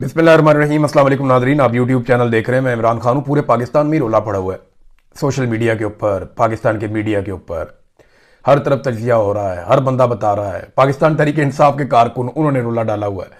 बिस्मिल्लाहिर्रहमानिर्रहीम। अस्सलाम वालेकुम नाज़रीन, आप यूट्यूब चैनल देख रहे हैं। मैं इमरान खान हूँ। पूरे पाकिस्तान में ही रोला पड़ा हुआ है, सोशल मीडिया के ऊपर, पाकिस्तान के मीडिया के ऊपर हर तरफ तजिया हो रहा है। हर बंदा बता रहा है, पाकिस्तान तहरीक इंसाफ के कारकुन उन्होंने रोला डाला हुआ है।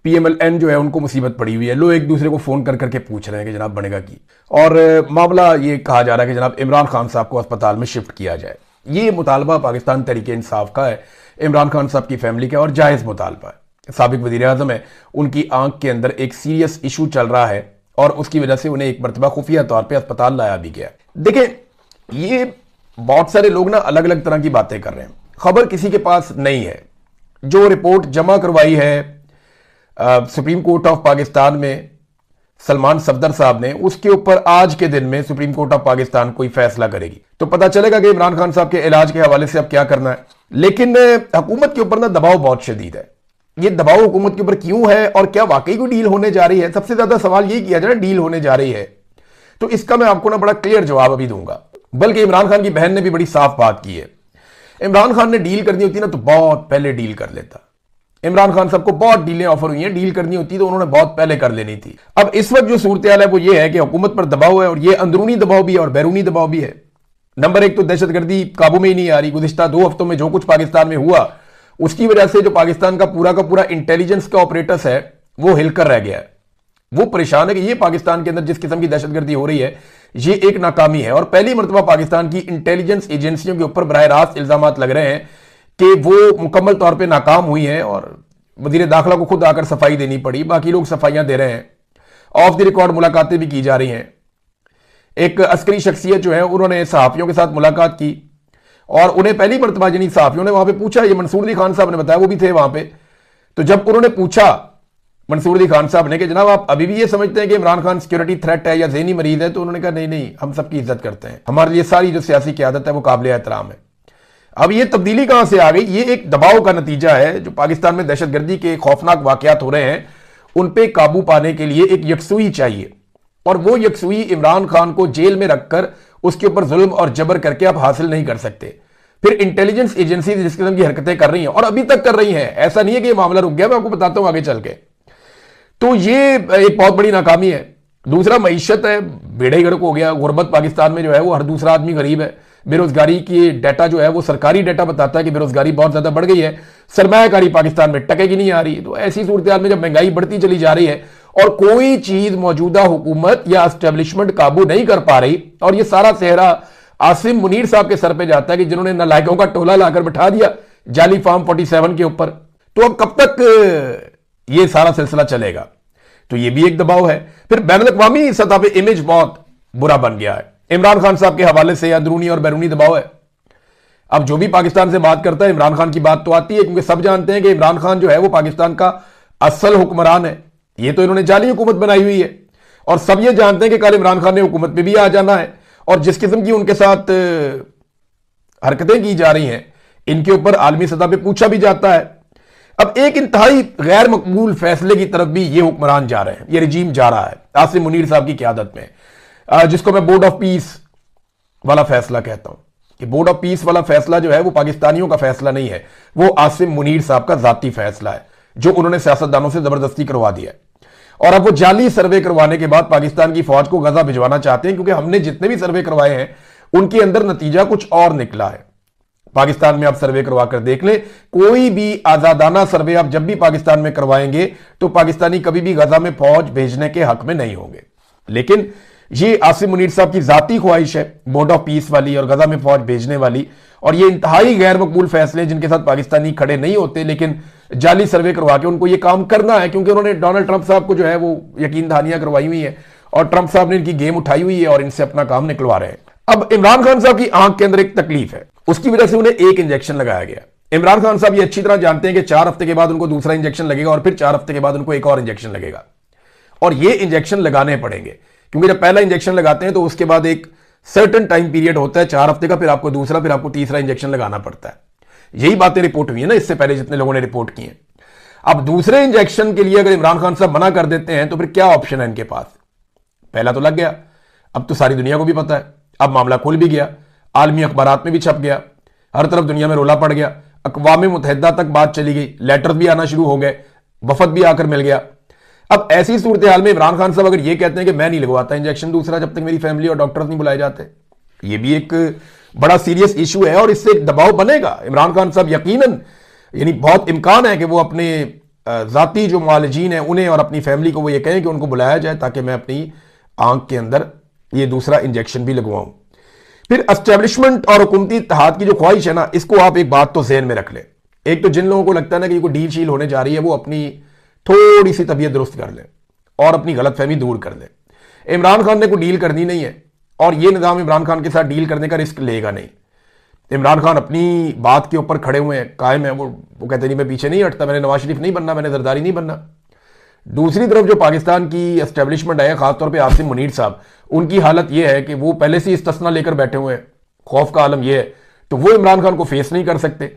PMLN जो है उनको मुसीबत पड़ी हुई है। लोग एक दूसरे को फ़ोन कर करके पूछ रहे हैं कि जनाब बनेगा की। और मामला ये कहा जा रहा है कि जनाब इमरान खान साहब को अस्पताल में शिफ्ट किया जाए। ये मुतालबा पाकिस्तान तहरीक इंसाफ का है, इमरान खान साहब की फैमिली का, और जायज़ मुतालबा है। साबिक वज़ीर आज़म है, उनकी आंख के अंदर एक सीरियस इशू चल रहा है और उसकी वजह से उन्हें एक मरतबा खुफिया तौर पे अस्पताल लाया भी गया। देखें, ये बहुत सारे लोग ना अलग अलग तरह की बातें कर रहे हैं। खबर किसी के पास नहीं है। जो रिपोर्ट जमा करवाई है सुप्रीम कोर्ट ऑफ पाकिस्तान में सलमान सफदर साहब ने, उसके ऊपर आज के दिन में सुप्रीम कोर्ट ऑफ पाकिस्तान कोई फैसला करेगी तो पता चलेगा कि इमरान खान साहब के इलाज के हवाले से अब क्या करना है। लेकिन हुकूमत के ऊपर ना दबाव बहुत शदीद है। ये दबाव हुकूमत के ऊपर क्यों है और क्या वाकई कोई डील होने जा रही है? सबसे ज्यादा सवाल ये किया जाए, डील होने जा रही है तो इसका मैं आपको ना बड़ा क्लियर जवाब अभी दूंगा। बल्कि इमरान खान की बहन ने भी बड़ी साफ बात की है। इमरान खान ने डील करनी होती ना तो बहुत पहले डील कर लेता। इमरान खान साहब को बहुत डीलें ऑफर हुई हैं, डील करनी होती तो उन्होंने बहुत पहले कर लेनी थी। अब इस वक्त जो सूरत हाल है वो ये है कि हुकूमत पर दबाव है, और ये अंदरूनी दबाव भी है और बैरूनी दबाव भी है। नंबर एक तो दहशतगर्दी काबू में ही नहीं आ रही। गुज़िश्ता 2 हफ्तों में जो कुछ पाकिस्तान में हुआ उसकी वजह से जो पाकिस्तान का पूरा इंटेलिजेंस का ऑपरेटस है वो हिलकर रह गया है। वो परेशान है कि ये पाकिस्तान के अंदर जिस किस्म की दहशतगर्दी हो रही है ये एक नाकामी है। और पहली मरतबा पाकिस्तान की इंटेलिजेंस एजेंसियों के ऊपर बराह रास्त इल्जाम लग रहे हैं कि वो मुकम्मल तौर पर नाकाम हुई हैं, और वजीर दाखिला को खुद आकर सफाई देनी पड़ी। बाकी लोग सफाइयां दे रहे हैं, ऑफ द रिकॉर्ड मुलाकातें भी की जा रही हैं। एक अस्करी शख्सियत जो है उन्होंने सहाफियों के साथ मुलाकात की और उन्हें पहली मरतबा जिन सहाफियों ने वहां पे पूछा, ये मंसूर अली खान साहब ने बताया, वो भी थे वहां पे। तो जब उन्होंने पूछा मंसूर अली खान साहब ने कि जनाब आप अभी भी ये समझते हैं कि इमरान खान सिक्योरिटी थ्रेट है या ज़हनी मरीज है, तो उन्होंने कहा नहीं नहीं, हम सबकी इज्जत करते हैं, हमारे लिए सारी जो सियासी क़यादत है वो काबिल एहतराम है। अब ये तब्दीली कहां से आ गई? ये एक दबाव का नतीजा है। जो पाकिस्तान में दहशतगर्दी के खौफनाक वाकयात हो रहे हैं उन पर काबू पाने के लिए एक यकसुई चाहिए, और वो यकसुई इमरान खान को जेल में रखकर उसके ऊपर जुल्म और जबर करके आप हासिल नहीं कर सकते। फिर इंटेलिजेंस एजेंसी जिस किस्म की हरकतें कर रही हैं और अभी तक कर रही हैं, ऐसा नहीं है कि ये मामला रुक गया, मैं आपको बताता हूं आगे चल के। तो ये एक बहुत बड़ी नाकामी है। दूसरा, मईशत है, बेड़ा ही गर्क हो गया। गुर्बत पाकिस्तान में जो है वो हर दूसरा आदमी गरीब है। बेरोजगारी की डाटा जो है वो सरकारी डाटा बताता है कि बेरोजगारी बहुत ज्यादा बढ़ गई है। सरमायाकारी पाकिस्तान में टके की नहीं आ रही। तो ऐसी सूरत हाल में जब महंगाई बढ़ती चली जा रही है और कोई चीज मौजूदा हुकूमत या एस्टेब्लिशमेंट काबू नहीं कर पा रही, और ये सारा सेहरा आसिम मुनीर साहब के सर पे जाता है कि जिन्होंने नालायकों का टोला लाकर बिठा दिया जाली फार्म 47 के ऊपर, तो अब कब तक ये सारा सिलसिला चलेगा? तो ये भी एक दबाव है। फिर बैनुल-अक़वामी सतह पे इमेज बहुत बुरा बन गया है। इमरान खान साहब के हवाले से अंदरूनी और बैरूनी दबाव है। अब जो भी पाकिस्तान से बात करता है इमरान खान की बात तो आती है, क्योंकि सब जानते हैं कि इमरान खान जो है वो पाकिस्तान का असल हुक्मरान है। ये तो इन्होंने जाली हुकूमत बनाई हुई है, और सब ये जानते हैं कि कल इमरान खान ने हुकूमत पे भी आ जाना है। और जिस किस्म की उनके साथ हरकतें की जा रही हैं, इनके ऊपर आलमी सतह पे पूछा भी जाता है। अब एक इंतहाई गैर मकबूल फैसले की तरफ भी ये हुक्मरान जा रहे हैं, ये रजीम जा रहा है आसिम मुनीर साहब की क़यादत में, जिसको मैं बोर्ड ऑफ पीस वाला फैसला कहता हूं। कि बोर्ड ऑफ पीस वाला फैसला जो है वो पाकिस्तानियों का फैसला नहीं है, वो आसिम मुनीर साहब का जाती फैसला है जो उन्होंने सियासतदानों से जबरदस्ती करवा दिया है। और अब वो जाली सर्वे करवाने के बाद पाकिस्तान की फौज को गजा भिजवाना चाहते हैं, क्योंकि हमने जितने भी सर्वे करवाए हैं उनके अंदर नतीजा कुछ और निकला है। पाकिस्तान में आप सर्वे करवा कर देख लें, कोई भी आजादाना सर्वे आप जब भी पाकिस्तान में करवाएंगे तो पाकिस्तानी कभी भी गजा में फौज भेजने के हक में नहीं होंगे। लेकिन ये आसिम मुनीर साहब की जाती ख्वाहिश है, बोर्ड ऑफ पीस वाली और गजा में फौज भेजने वाली, और ये इंतहाई गैर मकबूल फैसले जिनके साथ पाकिस्तानी खड़े नहीं होते, लेकिन जाली सर्वे करवा के उनको ये काम करना है, क्योंकि उन्होंने डोनाल्ड ट्रंप साहब को जो है वो यकीन दहानियां करवाई हुई है और ट्रंप साहब ने इनकी गेम उठाई हुई है और इनसे अपना काम निकलवा रहे हैं। अब इमरान खान साहब की आंख के अंदर एक तकलीफ है, उसकी वजह से उन्हें एक इंजेक्शन लगाया गया। इमरान खान साहब ये अच्छी तरह जानते हैं कि 4 हफ्ते के बाद उनको दूसरा इंजेक्शन लगेगा और फिर 4 हफ्ते के बाद उनको एक और इंजेक्शन लगेगा, और ये इंजेक्शन लगाने पड़ेंगे, क्योंकि जब पहला इंजेक्शन लगाते हैं तो उसके बाद एक सर्टेन टाइम पीरियड होता है 4 हफ्ते का, फिर आपको दूसरा, फिर आपको तीसरा इंजेक्शन लगाना पड़ता है। यही बातें रिपोर्ट हुई है ना इससे पहले जितने लोगों ने रिपोर्ट की है। अब दूसरे इंजेक्शन के लिए अगर इमरान खान साहब मना कर देते हैं तो फिर क्या ऑप्शन है इनके पास? पहला तो लग गया, अब तो सारी दुनिया को भी पता है, अब मामला खुल भी गया, आलमी अखबारात में भी छप गया, हर तरफ दुनिया में रोला पड़ गया, अक़वाम मुत्तहिदा तक बात चली गई, लेटर्स भी आना शुरू हो गए, वफद भी आकर मिल गया। अब ऐसी सूरत हाल में इमरान खान साहब अगर ये कहते हैं कि मैं नहीं लगवाता इंजेक्शन दूसरा जब तक मेरी फैमिली और डॉक्टर्स नहीं बुलाए जाते, ये भी एक बड़ा सीरियस इशू है और इससे दबाव बनेगा। इमरान खान साहब यकीनन, यानी बहुत इम्कान है कि वो अपने जाती जो मुआलिजीन हैं उन्हें और अपनी फैमिली को वो ये कहें कि उनको बुलाया जाए ताकि मैं अपनी आंख के अंदर ये दूसरा इंजेक्शन भी लगवाऊं। फिर एस्टेब्लिशमेंट और हुकूमती इत्तेहाद की जो ख्वाहिश है ना, इसको आप एक बात तो ज़हन में रख लें। एक तो जिन लोगों को लगता है ना कि कोई डील शील होने जा रही है, वो अपनी थोड़ी सी तबीयत दुरुस्त कर लें और अपनी गलतफहमी दूर कर लें। इमरान खान ने कोई डील करनी नहीं है और ये निज़ाम इमरान खान के साथ डील करने का रिस्क लेगा नहीं। इमरान खान अपनी बात के ऊपर खड़े हुए हैं, कायम है। वो कहते नहीं मैं पीछे नहीं हटता, मैंने नवाज शरीफ नहीं बनना, मैंने जरदारी नहीं बनना। दूसरी तरफ जो पाकिस्तान की एस्टेब्लिशमेंट है, खासतौर पे आसिम मुनीर साहब, उनकी हालत यह है कि वो पहले से इस्तिस्ना लेकर बैठे हुए हैं। खौफ का आलम यह है, तो वो इमरान खान को फेस नहीं कर सकते।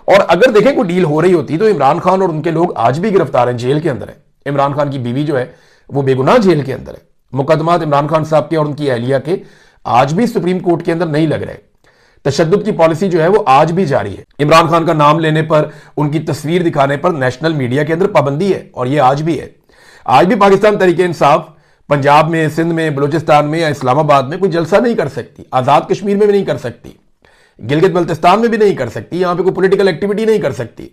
और अगर देखें कोई डील हो रही होती तो इमरान खान और उनके लोग आज भी गिरफ्तार हैं, जेल के अंदर है। इमरान खान की बीवी जो है वो बेगुनाह जेल के अंदर है। मुकदमात इमरान खान साहब के और उनकी अहलिया के आज भी सुप्रीम कोर्ट के अंदर नहीं लग रहे। तशद्दुद की पॉलिसी जो है वो आज भी जारी है। इमरान खान का नाम लेने पर, उनकी तस्वीर दिखाने पर नेशनल मीडिया के अंदर पाबंदी है और ये आज भी है। आज भी पाकिस्तान तहरीक इंसाफ पंजाब में, सिंध में, बलूचिस्तान में या इस्लामाबाद में कोई जलसा नहीं कर सकती, आजाद कश्मीर में भी नहीं कर सकती, गिलगित बल्तिस्तान में भी नहीं कर सकती, यहां पे कोई पॉलिटिकल एक्टिविटी नहीं कर सकती।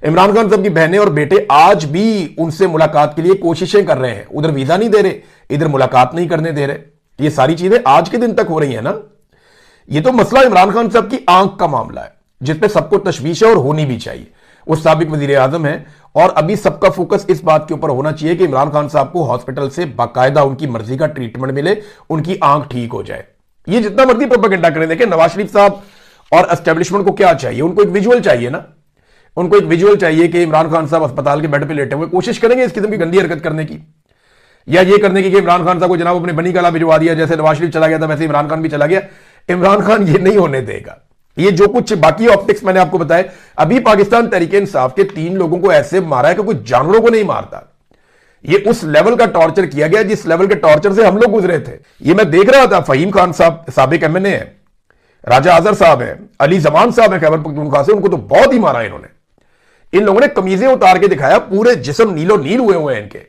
इमरान खान साहब की बहनें और बेटे आज भी उनसे मुलाकात के लिए कोशिशें कर रहे हैं। उधर वीजा नहीं दे रहे, इधर मुलाकात नहीं करने दे रहे। ये सारी चीजें आज के दिन तक हो रही है ना। ये तो मसला इमरान खान साहब की आंख का मामला है जिसपे सबको तशवीश है और होनी भी चाहिए। वो साबिक वजीर आजम है और अभी सबका फोकस इस बात के ऊपर होना चाहिए कि इमरान खान साहब को हॉस्पिटल से बाकायदा उनकी मर्जी का ट्रीटमेंट मिले, उनकी आंख ठीक हो जाए। ये जितना मर्जी प्रोपेगेंडा करें, देखें नवाज शरीफ साहब और एस्टेब्लिशमेंट को क्या चाहिए, उनको एक विजुअल चाहिए ना। उनको एक विजुअल चाहिए कि इमरान खान साहब अस्पताल के बेड पे लेटे हुए कोशिश करेंगे इस किस्म की गंदी हरकत करने की, या ये करने की कि इमरान खान साहब को जनाब अपने बनी कला भिजवा दिया, जैसे नवाज शरीफ चला गया था वैसे इमरान खान भी चला गया। इमरान खान ये नहीं होने देगा। ये जो कुछ बाकी ऑप्टिक्स मैंने आपको बताए, अभी पाकिस्तान तहरीक इंसाफ के 3 लोगों को ऐसे मारा है कि कोई जानवरों को नहीं मारता। ये उस लेवल का टॉर्चर किया गया जिस लेवल के टॉर्चर से हम लोग गुजरे थे। ये मैं देख रहा था, फहीम खान साहब साबिक एमएनए है, राजा आजर साहब है, अली जमान साहब है खैबर पख्तूनख्वा से, उनको तो बहुत ही मारा इन्होंने। इन लोगों ने कमीजें उतार के दिखाया, पूरे जिस्म नीलो नील हुए हुए हैं इनके,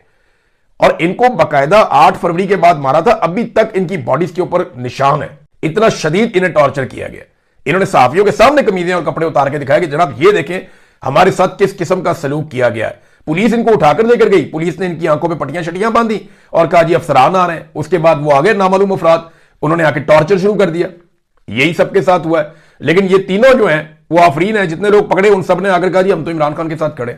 और इनको बाकायदा 8 फरवरी के बाद मारा था। अभी तक इनकी बॉडीज के ऊपर निशान है, इतना शदीद इन्हें टॉर्चर किया गया। इन्होंने सहाफियों के सामने कमीजें और कपड़े उतार के दिखाया कि जनाब ये देखें हमारे साथ किस किस्म का सलूक किया गया है। पुलिस इनको उठाकर लेकर गई, पुलिस ने इनकी आंखों पे पट्टियां शटियां बांधी और कहा जी अफसरान आ रहे हैं। उसके बाद वो आ गए नामालूम अफराद, उन्होंने आके टॉर्चर शुरू कर दिया। यही सबके साथ हुआ है। लेकिन ये तीनों जो हैं वो आफरीन है, जितने लोग पकड़े उन सब ने आकर कहा जी हम तो इमरान खान के साथ खड़े,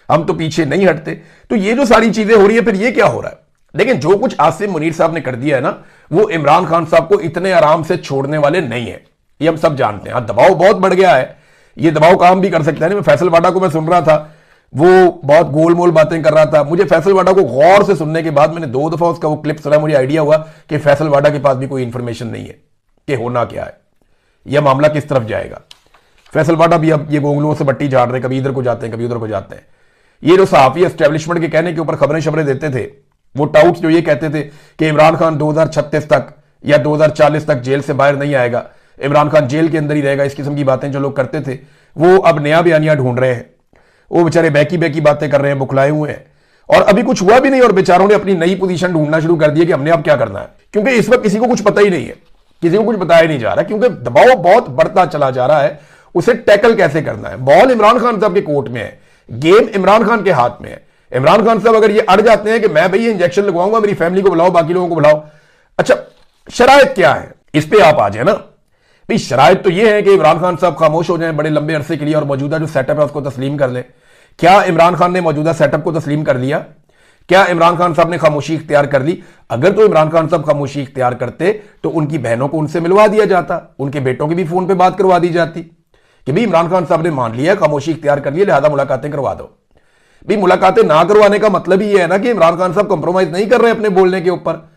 हम तो पीछे नहीं हटते। तो ये जो सारी चीजें हो रही है, फिर ये क्या हो रहा है। लेकिन जो कुछ आसिम मुनीर साहब ने कर दिया है ना, वो इमरान खान साहब को इतने आराम से छोड़ने वाले नहीं है, ये हम सब जानते हैं। दबाव बहुत बढ़ गया है, ये दबाव काम भी कर सकता है। मैं फैसल वाडा को मैं सुन रहा था, वो बहुत गोलमोल बातें कर रहा था। मुझे फैसल वाडा को गौर से सुनने के बाद मैंने 2 दफा उसका वो क्लिप सुना, मुझे आइडिया हुआ कि फैसल वाडा के पास भी कोई इंफॉर्मेशन नहीं है कि होना क्या है, यह मामला किस तरफ जाएगा। फैसल वाडा भी अब ये गोंगलुओं से बट्टी झाड़ रहे, कभी इधर को जाते हैं कभी उधर को जाते हैं। ये जो सहाफी एस्टेब्लिशमेंट के कहने के ऊपर खबरें शबरें देते थे, वो टाउट्स जो ये कहते थे कि इमरान खान 2036 तक या 2040 तक जेल से बाहर नहीं आएगा, इमरान खान जेल के अंदर ही रहेगा, इस किस्म की बातें जो लोग करते थे, वो अब नया बयानिया ढूंढ रहे हैं। वो बेचारे बैकी बैकी बातें कर रहे हैं, बुखलाए हुए हैं, और अभी कुछ हुआ भी नहीं और बेचारों ने अपनी नई पोजीशन ढूंढना शुरू कर दिया कि हमने अब क्या करना है। क्योंकि इस वक्त किसी को कुछ पता ही नहीं है, किसी को कुछ बताया नहीं जा रहा, क्योंकि दबाव बहुत बढ़ता चला जा रहा है। उसे टैकल कैसे करना है। बॉल इमरान खान साहब के कोर्ट में है, गेम इमरान खान के हाथ में है। इमरान खान साहब अगर ये अड़ जाते हैं कि मैं भाई ये इंजेक्शन लगवाऊंगा, मेरी फैमिली को बुलाओ, बाकी लोगों को बुलाओ, अच्छा शरायत क्या है, इस पे आप आ जाए ना भाई। शरायत तो ये है कि इमरान खान साहब खामोश हो जाएं बड़े लंबे अरसे के लिए और मौजूदा जो सेटअप है उसको तस्लीम कर लें। क्या इमरान खान ने मौजूदा सेटअप को तस्लीम कर लिया? क्या इमरान खान साहब ने खामोशी इख्तियार कर ली? अगर तो इमरान खान साहब खामोशी इख्तियार करते तो उनकी बहनों को उनसे मिलवा दिया जाता, उनके बेटों की भी फोन पे बात करवा दी जाती कि भाई इमरान खान साहब ने मान लिया, खामोशी इख्तियार कर लिया, लिहाजा मुलाकातें करवा दो। भाई मुलाकातें ना करवाने का मतलब ही है ना कि इमरान खान साहब कंप्रोमाइज नहीं कर रहे अपने बोलने के ऊपर।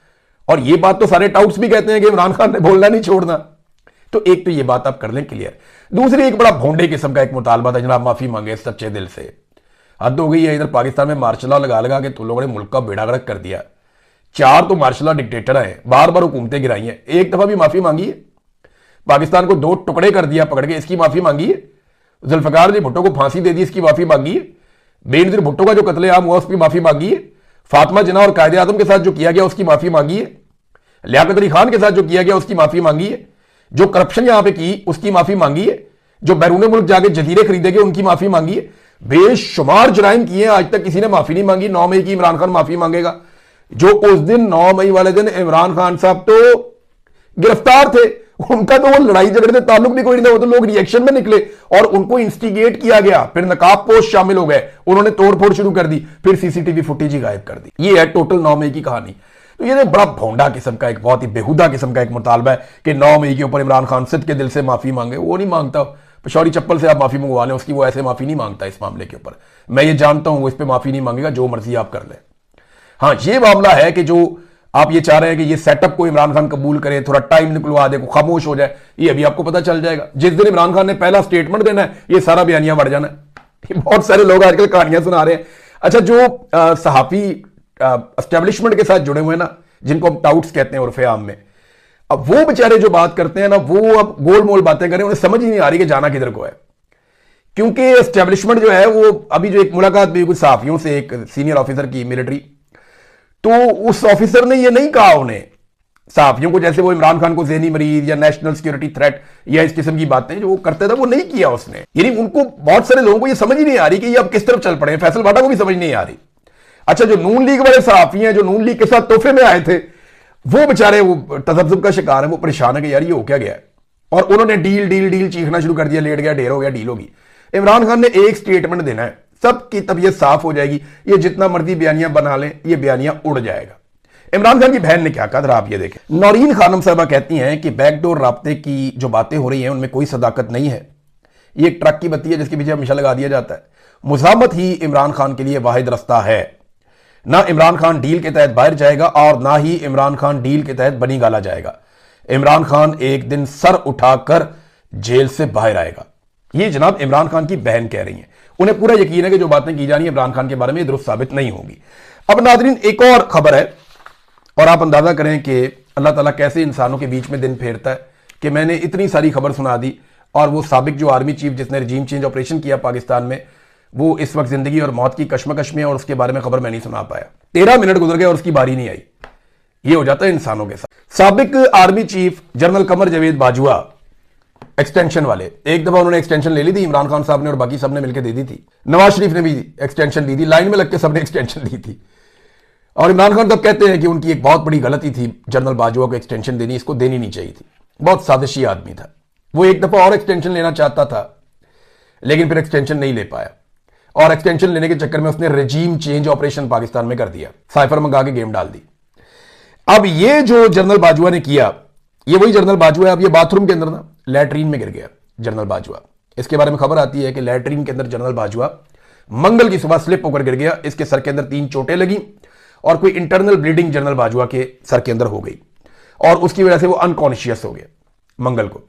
और ये बात तो सारे टाउट्स भी कहते हैं कि इमरान खान ने बोलना नहीं छोड़ना। तो एक तो ये बात आप कर लें क्लियर। दूसरी, एक बड़ा भोंडे किस्म का एक मुतालबा था, जनाब माफी मांगे सच्चे दिल से। हद हो गई है। इधर पाकिस्तान में मार्शल लॉ लगा लगा के तुम लोगों ने मुल्क का बेड़ा गर्क कर दिया। 4 तो मार्शल लॉ डिक्टेटर हैं, बार बार हुकूमतें गिराई हैं, एक दफा भी माफी मांगी है? पाकिस्तान को 2 टुकड़े कर दिया पकड़ के, इसकी माफी मांगी है? जुल्फिकार जी भुट्टो को फांसी दे दी, इसकी माफी मांगी है? बेनजीर भुट्टो का जो कत्लेआम हुआ उसकी माफी मांगी है? फातिमा जिन्ना और कायदे आजम के साथ जो किया गया उसकी माफी मांगी है, लियाकत अली खान के साथ जो किया गया उसकी माफी मांगी है, जो करप्शन यहां पे की उसकी माफी मांगी है, जो बैरून मुल्क जाके जजीरे खरीदे गए उनकी माफी मांगी है। बेशुमार जुराइम किए, आज तक किसी ने माफी नहीं मांगी। 9 मई की इमरान खान माफी मांगेगा, जो उस दिन 9 मई वाले दिन इमरान खान साहब तो गिरफ्तार थे, उनका तो वो लड़ाई झगड़े से ताल्लुक भी कोई नहीं था, वो तो लोग रिएक्शन में निकले और उनको इंस्टिगेट किया गया, फिर नकाब पोस्ट शामिल हो गए, उन्होंने तोड़फोड़ शुरू कर दी, फिर सीसीटीवी फुटेज ही गायब कर दी। ये है टोटल 9 मई की कहानी। तो ये बड़ा भोंडा किस्म का, एक बहुत ही बेहुदा किस्म का एक मुतालबा है कि 9 मई के ऊपर इमरान खान सिद्ध के दिल से माफी मांगे। वो नहीं मांगता, पिशौरी चप्पल से आप माफी मंगवा लें उसकी, वो ऐसे माफी नहीं मांगता इस मामले के ऊपर। मैं ये जानता हूं वो इस पर माफी नहीं मांगेगा, जो मर्जी आप कर लें। हाँ, ये मामला है कि जो आप ये चाह रहे हैं कि ये सेटअप को इमरान खान कबूल करे, थोड़ा टाइम निकलवा दे, खामोश हो जाए, ये अभी आपको पता चल जाएगा। जिस दिन इमरान खान ने पहला स्टेटमेंट देना है, ये सारा बयानिया बढ़ जाना है। बहुत सारे लोग आजकल कहानियां सुना रहे हैं। अच्छा, जो सहाफी एस्टेब्लिशमेंट के साथ जुड़े हुए हैं ना, जिनको हम टाउट्स कहते हैं उर्फे आम में, अब वो बेचारे जो बात करते हैं ना, वो अब गोल मोल बातें करें, उन्हें समझ ही नहीं आ रही कि जाना किधर को है। क्योंकि एस्टेब्लिशमेंट जो है वो, अभी जो एक मुलाकात भी कुछ सहाफियों से, एक सीनियर ऑफिसर की मिलिट्री, तो उस ऑफिसर ने ये नहीं कहा उन्हें सहाफियों को, जैसे वो इमरान खान को ज़हनी मरीज या नेशनल सिक्योरिटी थ्रेट या इस किस्म की बातें जो वो करते थे वो नहीं किया उसने। यानी उनको, बहुत सारे लोगों को ये समझ ही नहीं आ रही कि ये अब किस तरफ चल पड़े। फैसल भाटा को भी समझ नहीं आ रही। अच्छा, जो नून लीग वाले सहाफी हैं, जो नून लीग के साथ तोहफे में आए थे, वो बेचारे वो तजब्जुब का शिकार है, वो परेशान है कि यार ये हो क्या गया है। और उन्होंने डील डील डील चीखना शुरू कर दिया, लेट गया, ढेर हो गया, डील होगी। इमरान खान ने एक स्टेटमेंट देना है, सबकी तबीयत साफ हो जाएगी, ये जितना मर्जी बयानियां बना लें, ये बयानियां उड़ जाएगा। इमरान खान की बहन ने क्या कहा था, आप ये देखें। नौरीन खानम साहबा कहती हैं कि बैकडोर राब्ते की जो बातें हो रही हैं उनमें कोई सदाकत नहीं है, ये एक ट्रक की बत्ती है जिसके पीछे हमेशा लगा दिया जाता है। मुजामत ही इमरान खान के लिए वाहिद रास्ता है। ना इमरान खान डील के तहत बाहर जाएगा और ना ही इमरान खान डील के तहत बनी गाला जाएगा। इमरान खान एक दिन सर उठाकर जेल से बाहर आएगा। ये जनाब इमरान खान की बहन कह रही हैं। उन्हें पूरा यकीन है कि जो बातें की जा रही है इमरान खान के बारे में दुरुस्त साबित नहीं होगी। अब नादरीन, एक और खबर है और आप अंदाजा करें कि अल्लाह ताला कैसे इंसानों के बीच में दिन फेरता है कि मैंने इतनी सारी खबर सुना दी और वो साबिक जो आर्मी चीफ जिसने रजीम चेंज ऑपरेशन किया पाकिस्तान में, वो इस वक्त जिंदगी और मौत की कश्मकश में और उसके बारे में खबर मैं नहीं सुना पाया। 13 मिनट गुजर गए और उसकी बारी नहीं आई। ये हो जाता है इंसानों के साथ। साबिक army chief general Qamar Javed Bajwa, extension वाले, एक दफा उन्होंने एक्सटेंशन ले ली थी, इमरान खान साहब ने और बाकी सबने मिलकर दे दी थी। नवाज शरीफ ने भी एक्सटेंशन दी थी, लाइन में लग के सबने एक्सटेंशन दी थी। और इमरान खान तब कहते हैं कि उनकी एक बहुत बड़ी गलती थी जनरल बाजवा को एक्सटेंशन देनी, इसको देनी नहीं चाहिए थी। बहुत साजिशी आदमी था वो, एक दफा और एक्सटेंशन लेना चाहता था लेकिन फिर एक्सटेंशन नहीं ले पाया और एक्सटेंशन लेने के चक्कर में उसने रजीम चेंज ऑपरेशन पाकिस्तान में कर दिया, साइफर मंगा के गेम डाल दी। अब ये जो जनरल बाजवा ने किया, ये वही जनरल बाजवा है। अब ये बाथरूम के अंदर ना लैट्रीन में गिर गया जनरल बाजवा। इसके बारे में खबर आती है कि लैट्रीन के अंदर जनरल बाजवा मंगल की सुबह स्लिप होकर गिर गया। इसके सर के अंदर 3 चोटें लगी और कोई इंटरनल ब्लीडिंग जनरल बाजवा के सर के अंदर हो गई और उसकी वजह से वो अनकॉन्शियस हो गया। मंगल को,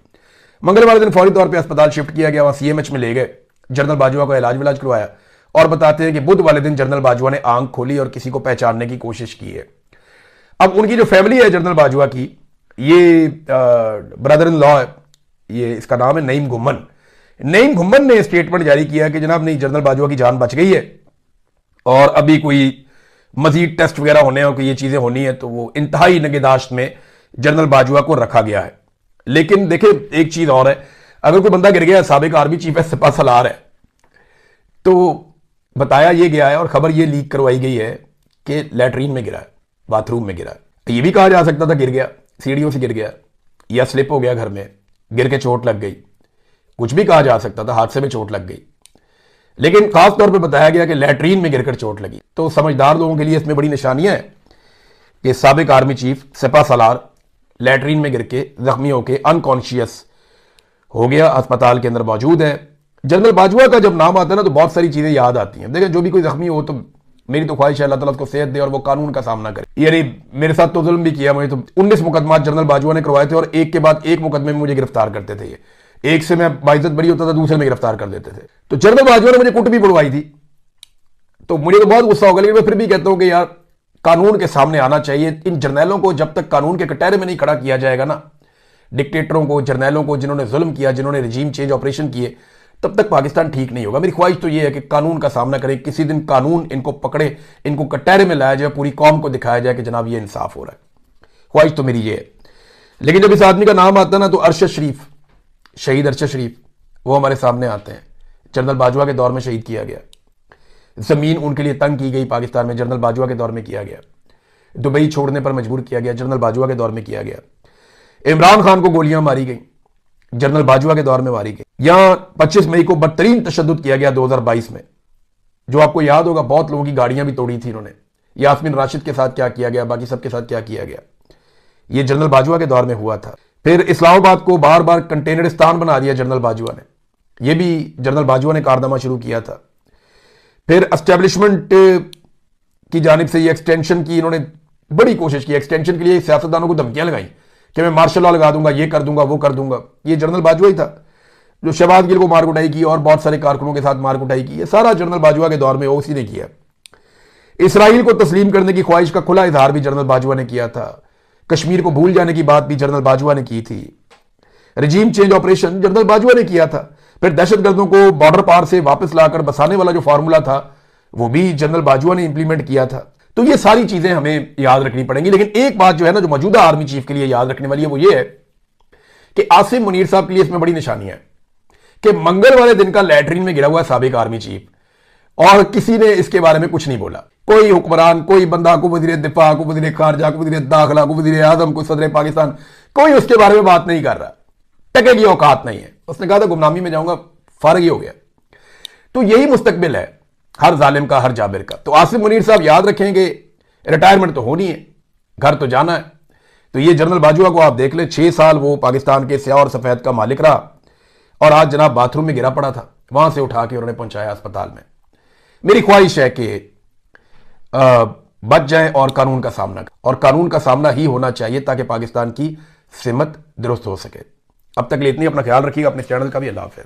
मंगल वाले दिन फौरी तौर पे अस्पताल शिफ्ट किया गया, वहां सीएमएच में ले गए, जनरल बाजवा को इलाज विलाज करवाया और बताते हैं कि बुध वाले दिन जनरल बाजवा ने आंख खोली और किसी को पहचानने की कोशिश की है। अब उनकी जो फैमिली है जनरल बाजवा की, ये ब्रदर इन लॉ है, ये इसका नाम है नईम घुम्मन। नईम घुम्मन ने स्टेटमेंट जारी किया कि जनाब नहीं, जनरल बाजवा की जान बच गई है और अभी कोई मजीद टेस्ट वगैरह होने और कोई ये चीजें होनी है, तो वो इंतहाई निगहदाश्त में जनरल बाजवा को रखा गया है। लेकिन देखिए एक चीज और है, अगर कोई बंदा गिर गया, साबिक आर्मी चीफ है, सिपा सलार है, तो बताया ये गया है और खबर ये लीक करवाई गई है कि लैट्रीन में गिरा है, बाथरूम में गिरा है। तो ये भी कहा जा सकता था गिर गया, सीढ़ियों से गिर गया या स्लिप हो गया, घर में गिर के चोट लग गई, कुछ भी कहा जा सकता था, हादसे में चोट लग गई। लेकिन खास तौर पे बताया गया कि लैट्रीन में गिरकर चोट लगी। तो समझदार लोगों के लिए इसमें बड़ी निशानियां हैं कि साबिक आर्मी चीफ सिपा सलार लैट्रीन में गिर के जख्मी होकर अनकॉन्शियस हो गया, अस्पताल के अंदर मौजूद है। जनरल बाजवा का जब नाम आता है ना तो बहुत सारी चीजें याद आती हैं। देखिए, जो भी कोई जख्मी हो तो मेरी तो ख्वाहिश है अल्लाह ताला उसको सेहत दे और वो कानून का सामना करे। यानी मेरे साथ तो जुल्म भी किया, मुझे तो 19 मुकदमा जनरल बाजवा ने करवाए थे और एक के बाद एक मुकदमे में मुझे गिरफ्तार करते थे। ये एक से मैं बाइज्जत बरी होता था, दूसरे में गिरफ्तार कर देते थे। तो जनरल बाजवा ने मुझे कुट भी बुलवाई थी, तो मुझे तो बहुत गुस्सा होगा, लेकिन मैं फिर भी कहता हूं कि यार कानून के सामने आना चाहिए। इन जर्नैलों को जब तक कानून के कटहरे में नहीं खड़ा किया जाएगा ना, डिक्टेटरों को, जर्नैलों को, जिन्होंने जुल्म किया, जिन्होंने रजीम चेंज ऑपरेशन किए, तब तक पाकिस्तान ठीक नहीं होगा। मेरी ख्वाहिश तो यह है कि कानून का सामना करें, किसी दिन कानून इनको पकड़े, इनको कटहरे में लाया जाए, पूरी कौम को दिखाया जाए कि जनाब ये इंसाफ हो रहा है। ख्वाहिश तो मेरी ये है। लेकिन जब इस आदमी का नाम आता है ना, तो अरशद शरीफ, शहीद अरशद शरीफ, वो हमारे सामने आते हैं। जनरल बाजवा के दौर में शहीद किया गया, जमीन उनके लिए तंग की गई पाकिस्तान में, जनरल बाजवा के दौर में किया गया। दुबई छोड़ने पर मजबूर किया गया, जनरल बाजवा के दौर में किया गया। इमरान खान को गोलियां मारी गई, जनरल बाजवा के दौर में मारी गई। यहां 25 मई को बदतरीन तशद्दुद किया गया 2022 में, जो आपको याद होगा, बहुत लोगों की गाड़ियां भी तोड़ी थी इन्होंने। यास्मीन राशिद के साथ क्या किया गया, बाकी सबके साथ क्या किया गया, ये जनरल बाजवा के दौर में हुआ था। फिर इस्लामाबाद को बार बार कंटेनरिस्तान बना दिया जनरल बाजवा ने, यह भी जनरल बाजवा ने कारनामा शुरू किया था। फिर एस्टेब्लिशमेंट की जानिब से ये एक्सटेंशन की इन्होंने बड़ी कोशिश की, एक्सटेंशन के लिए सियासतदानों को धमकियां लगाई कि मैं मार्शल लॉ लगा दूंगा, ये कर दूंगा, वो कर दूंगा। ये जनरल बाजवा ही था जो शहबाज गिल को मार कुटाई की और बहुत सारे कारकुनों के साथ मार कुटाई की। ये सारा जनरल बाजवा के दौर में उसी ने किया। इसराइल को तस्लीम करने की ख्वाहिश का खुला इजहार भी जनरल बाजवा ने किया था। कश्मीर को भूल जाने की बात भी जनरल बाजवा ने की थी। Regime change operation general Bajwa ने किया था। फिर दहशतगर्दों को बॉर्डर पार से वापस लाकर बसाने वाला जो फॉर्मूला था, वो भी जनरल बाजवा ने इंप्लीमेंट किया था। तो ये सारी चीजें हमें याद रखनी पड़ेंगी। लेकिन एक बात जो है ना, जो मौजूदा आर्मी चीफ के लिए याद रखने वाली है, वो ये है कि आसिम मुनीर साहब के लिए इसमें बड़ी निशानियां हैं कि मंगल वाले दिन का लैट्रिन में गिरा हुआ है साबिक आर्मी चीफ, और किसी ने इसके बारे में कुछ नहीं बोला। कोई हुक्मरान, कोई बंदा, को वजीर दिफा, को वजीर खारजा, को वजीर दाखिला, को वजीर आजम, को सदर पाकिस्तान, कोई उसके बारे में बात नहीं कर रहा। टके की औकात नहीं है। उसने कहा था गुमनामी में जाऊंगा, फारग ही हो गया। तो यही मुस्तकबिल है हर जालिम का, हर जाबिर का। तो आसिम मुनीर साहब याद रखेंगे, रिटायरमेंट तो होनी है, घर तो जाना है। तो ये जनरल बाजवा को आप देख ले, 6 साल वो पाकिस्तान के स्याह और सफेद का मालिक रहा, और आज जनाब बाथरूम में गिरा पड़ा था, वहां से उठा के उन्होंने पहुंचाया अस्पताल में। मेरी ख्वाहिश है कि बच जाएं और कानून का सामना करें, और कानून का सामना ही होना चाहिए ताकि पाकिस्तान की सिमत दुरुस्त हो सके। अब तक के लिए इतनी, अपना ख्याल रखिएगा, अपने चैनल का भी। अल्लाह हाफ़िज़।